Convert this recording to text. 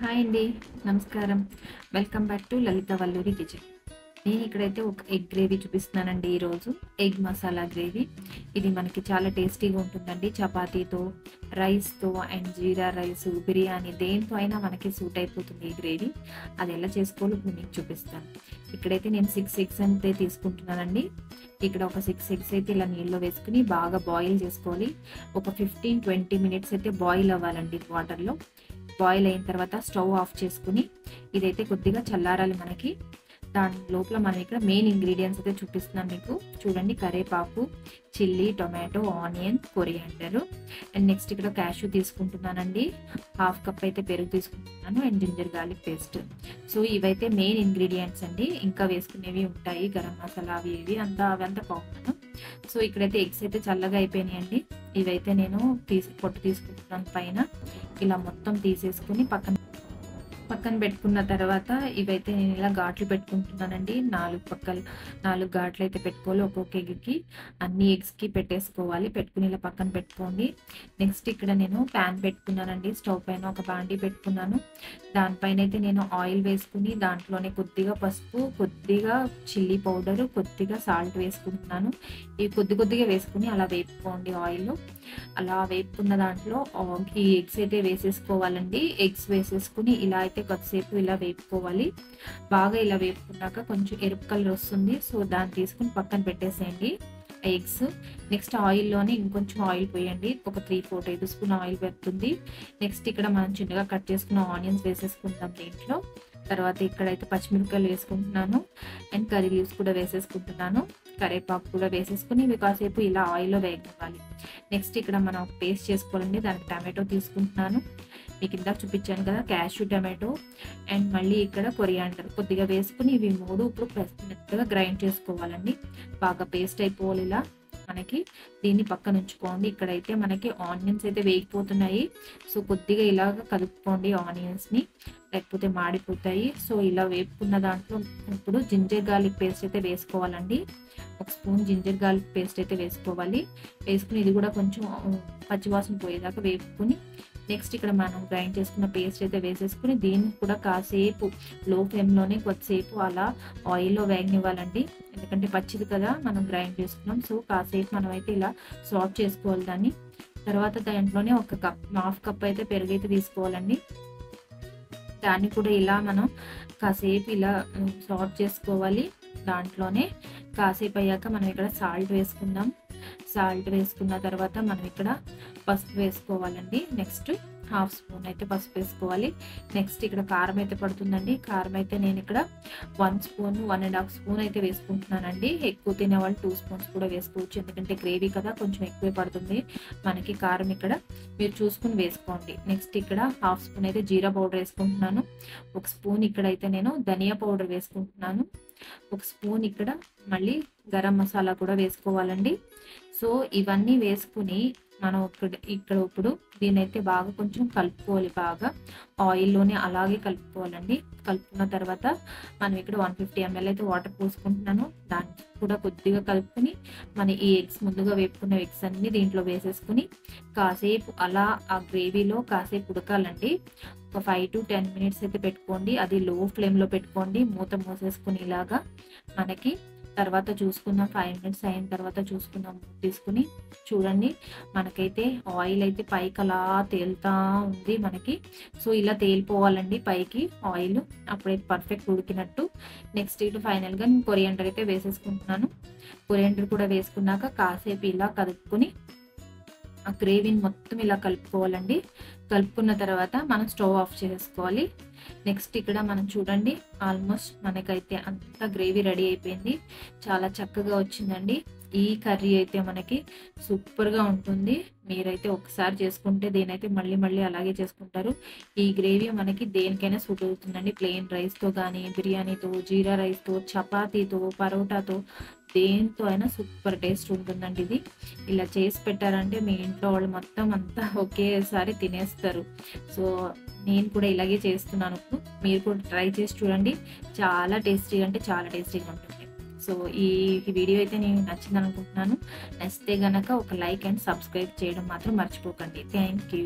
Hi అండి. నమస్కారం. Welcome back to Lalitha Valluri kitchen. నేను ఇక్కడైతే ఒక ఎగ్ గ్రేవీ చూపిస్తున్నానండి ఈరోజు. Egg masala gravy. ఇది మనకి చాలా టేస్టీగా ఉంటుందండి. చపాతీతో, రైస్‌తో అండ్ జీరా రైస్, బిర్యానీ దేనితో అయినా మనకి సూట్ అయిపోతుంది ఈ గ్రేవీ. అది ఎలా చేసుకోవాలో ఇప్పుడు మీకు చూపిస్తాను. ఇక్కడైతే నేను 6 ఎగ్స్ అయితే తీసుకుంటున్నానండి. ఇక్కడ ఒక 6 ఎగ్స్ అయితే ఇలా నీళ్ళలో వేసుకుని బాగా బాయిల్ చేసుకోవాలి. ఒక 15-20 మినిట్స్ అయితే బాయిల్ అవ్వాలండి వాటర్‌లో. బాయిల్ అయిన తర్వాత స్టవ్ ఆఫ్ చేసుకుని ఇదైతే కొద్దిగా చల్లారాలి మనకి. దాని లోపల మనం ఇక్కడ మెయిన్ ఇంగ్రీడియంట్స్ అయితే చూపిస్తున్నాను మీకు. చూడండి, కరివేపాకు, chilli, tomato, onion, coriander and next ఇక్కడ క్యాష్యూ తీసుకుంటున్నానండి. హాఫ్ కప్ అయితే పెరుగు తీసుకుంటున్నాను and ginger garlic paste. So ఇవైతే మెయిన్ ఇంగ్రీడియంట్స్ అండి. ఇంకా వేసుకునేవి ఉంటాయి, గరం మసాలా అవి ఇవి అవంతా కామన్. సో ఇక్కడైతే ఎగ్స్ అయితే చల్లగా అయిపోయినాయండి. ఇవైతే నేను పొట్టు తీసుకుంటున్నాను పైన. ఇలా మొత్తం తీసేసుకుని పక్కన పెట్టుకున్న తర్వాత ఇవైతే నేను ఇలా ఘాట్లు పెట్టుకుంటున్నానండి. 4 ఘాట్లు అయితే పెట్టుకోవాలి ఒక్కొక్క ఎగ్కి. అన్ని ఎగ్స్కి పెట్టేసుకోవాలి. పెట్టుకుని ఇలా పక్కన పెట్టుకోండి. నెక్స్ట్ ఇక్కడ నేను ప్యాన్ పెట్టుకున్నానండి. స్టవ్ పైన ఒక బాండీ పెట్టుకున్నాను. దానిపైన అయితే నేను ఆయిల్ వేసుకుని దాంట్లోనే కొద్దిగా పసుపు, కొద్దిగా చిల్లీ పౌడర్, కొద్దిగా సాల్ట్ వేసుకుంటున్నాను. ఇవి కొద్దిగా వేసుకుని అలా వేపుకోండి ఆయిల్. అలా వేపుకున్న దాంట్లో ఈ ఎగ్స్ అయితే వేసేసుకోవాలండి. ఎగ్స్ వేసేసుకుని ఇలా అయితే కొద్దిసేపు ఇలా వేపుకోవాలి. బాగా ఇలా వేపుకున్నాక కొంచెం ఎరుపు కలర్ వస్తుంది. సో దాన్ని తీసుకుని పక్కన పెట్టేసేయండి ఎగ్స్. నెక్స్ట్ ఆయిల్లోనే ఇంకొంచెం ఆయిల్ పోయండి. ఒక 3-4 టేబుల్ స్పూన్ ఆయిల్ పెడుతుంది. నెక్స్ట్ ఇక్కడ మనం చిన్నగా కట్ చేసుకున్న ఆనియన్స్ వేసేసుకుంటాం దీంట్లో. తర్వాత ఇక్కడైతే పచ్చిమిరపకాయలు వేసుకుంటున్నాను అండ్ కర్రీ లీవ్స్ కూడా వేసేసుకుంటున్నాను. కరివేపాకు కూడా వేసేసుకుని ఇవి కాసేపు ఇలా ఆయిల్లో వేగనివ్వాలి. నెక్స్ట్ ఇక్కడ మనం పేస్ట్ చేసుకోవాలండి. దానికి టమాటో తీసుకుంటున్నాను. మీకు ఇందాక చూపించాను కదా, క్యాష్యూ, టమాటో అండ్ మళ్ళీ ఇక్కడ కొరియాండర్ కొద్దిగా వేసుకుని ఇవి 3 ఇప్పుడు మెత్తగా గ్రైండ్ చేసుకోవాలండి. బాగా పేస్ట్ అయిపోవాలి ఇలా మనకి. దీన్ని పక్కన ఉంచుకోండి. ఇక్కడైతే మనకి ఆనియన్స్ అయితే వేగిపోతున్నాయి. సో కొద్దిగా ఇలాగ కలుపుకోండి ఆనియన్స్ని, లేకపోతే మాడిపోతాయి. సో ఇలా వేపుకున్న దాంట్లో ఇప్పుడు జింజర్ గార్లిక్ పేస్ట్ అయితే వేసుకోవాలండి. 1 స్పూన్ జింజర్ గార్లిక్ పేస్ట్ అయితే వేసుకోవాలి. వేసుకుని ఇది కూడా కొంచెం పచ్చివాసన పోయేదాకా వేపుకుని నెక్స్ట్ ఇక్కడ మనం గ్రైండ్ చేసుకున్న పేస్ట్ అయితే వేసేసుకుని దీన్ని కూడా కాసేపు లో ఫ్లేమ్లోనే కొద్దిసేపు అలా ఆయిల్లో వేగనివ్వాలండి. ఎందుకంటే పచ్చిది కదా మనం గ్రైండ్ చేసుకున్నాం. సో కాసేపు మనం అయితే ఇలా సాట్ చేసుకోవాలి దాన్ని. తర్వాత దాంట్లోనే హాఫ్ కప్ అయితే పెరుగు అయితే తీసుకోవాలండి. దాన్ని కూడా ఇలా మనం కాసేపు ఇలా సాట్ చేసుకోవాలి. దాంట్లోనే కాసేపు అయ్యాక మనం ఇక్కడ సాల్ట్ వేసుకుందాం. సాల్ట్ వేసుకున్న తర్వాత మనం ఇక్కడ పసుపు వేసుకోవాలండి. నెక్స్ట్ 1/2 స్పూన్ అయితే పసుపు వేసుకోవాలి. నెక్స్ట్ ఇక్కడ కారం అయితే పడుతుందండి. కారం అయితే నేను ఇక్కడ 1 స్పూన్ 1.5 స్పూన్ అయితే వేసుకుంటున్నానండి. ఎక్కువ తినేవాళ్ళు 2 స్పూన్స్ కూడా వేసుకోవచ్చు. ఎందుకంటే గ్రేవీ కదా కొంచెం ఎక్కువే పడుతుంది మనకి కారం. ఇక్కడ మీరు చూసుకుని వేసుకోండి. నెక్స్ట్ ఇక్కడ 1/2 స్పూన్ అయితే జీరా పౌడర్ వేసుకుంటున్నాను. 1 స్పూన్ ఇక్కడైతే నేను ధనియా పౌడర్ వేసుకుంటున్నాను. 1 స్పూన్ ఇక్కడ మళ్ళీ గరం మసాలా కూడా వేసుకోవాలండి. సో ఇవన్నీ వేసుకుని మనం ఇక్కడ ఇప్పుడు దీన్ని అయితే బాగా కొంచెం కలుపుకోవాలి. బాగా ఆయిల్లోనే అలాగే కలుపుకోవాలండి. కలుపుకున్న తర్వాత మనం ఇక్కడ 150 ml అయితే వాటర్ పోసుకుంటున్నాను. దాన్ని కూడా కొద్దిగా కలుపుకుని మన ఈ ఎగ్స్ ముందుగా వేపుకున్న ఎగ్స్ అన్ని దీంట్లో వేసేసుకుని కాసేపు అలా ఆ గ్రేవీలో కాసేపు ఉడకాలండి. ఒక 5-10 మినిట్స్ అయితే పెట్టుకోండి. అది లో ఫ్లేమ్లో పెట్టుకోండి. మూత మూసేసుకుని ఇలాగా మనకి తర్వాత చూసుకుందాం. 5 మినిట్స్ అయిన తర్వాత చూసుకుందాం. తీసుకుని చూడండి, మనకైతే ఆయిల్ అయితే పైకి అలా తేలుతా ఉంది మనకి. సో ఇలా తేలిపోవాలండి పైకి ఆయిల్. అప్పుడైతే పర్ఫెక్ట్ ఉడికినట్టు. నెక్స్ట్ ఇటు ఫైనల్గా నేను కొరియాండర్ అయితే వేసేసుకుంటున్నాను. కొరియాండర్ కూడా వేసుకున్నాక కాసేపు ఇలా కలుపుకొని ఆ గ్రేవీని మొత్తం ఇలా కలుపుకోవాలండి. కలుపుకున్న తర్వాత మనం స్టవ్ ఆఫ్ చేసుకోవాలి. నెక్స్ట్ ఇక్కడ మనం చూడండి, ఆల్మోస్ట్ మనకైతే అంతా గ్రేవీ రెడీ అయిపోయింది. చాలా చక్కగా వచ్చిందండి. ఈ కర్రీ అయితే మనకి సూపర్గా ఉంటుంది. మీరైతే ఒకసారి చేసుకుంటే దేనైతే మళ్ళీ అలాగే చేసుకుంటారు. ఈ గ్రేవీ మనకి దేనికైనా సూట్ అవుతుందండి. ప్లెయిన్ రైస్తో కానీ, బిర్యానీతో, జీరా రైస్తో, చపాతీతో, పరోటాతో దేంతో అయినా సూపర్ టేస్ట్ ఉంటుందండి. ఇది ఇలా చేసి పెట్టారంటే మీ ఇంట్లో వాళ్ళు మొత్తం అంతా ఒకేసారి తినేస్తారు. సో నేను కూడా ఇలాగే చేస్తున్నాను. మీరు కూడా ట్రై చేసి చూడండి. చాలా టేస్టీగా అంటే చాలా టేస్టీగా ఉంటుంది. సో ఈ వీడియో అయితే నేను నచ్చింది అనుకుంటున్నాను. నచ్చితే గనక ఒక లైక్ అండ్ సబ్స్క్రైబ్ చేయడం మాత్రం మర్చిపోకండి. Thank you.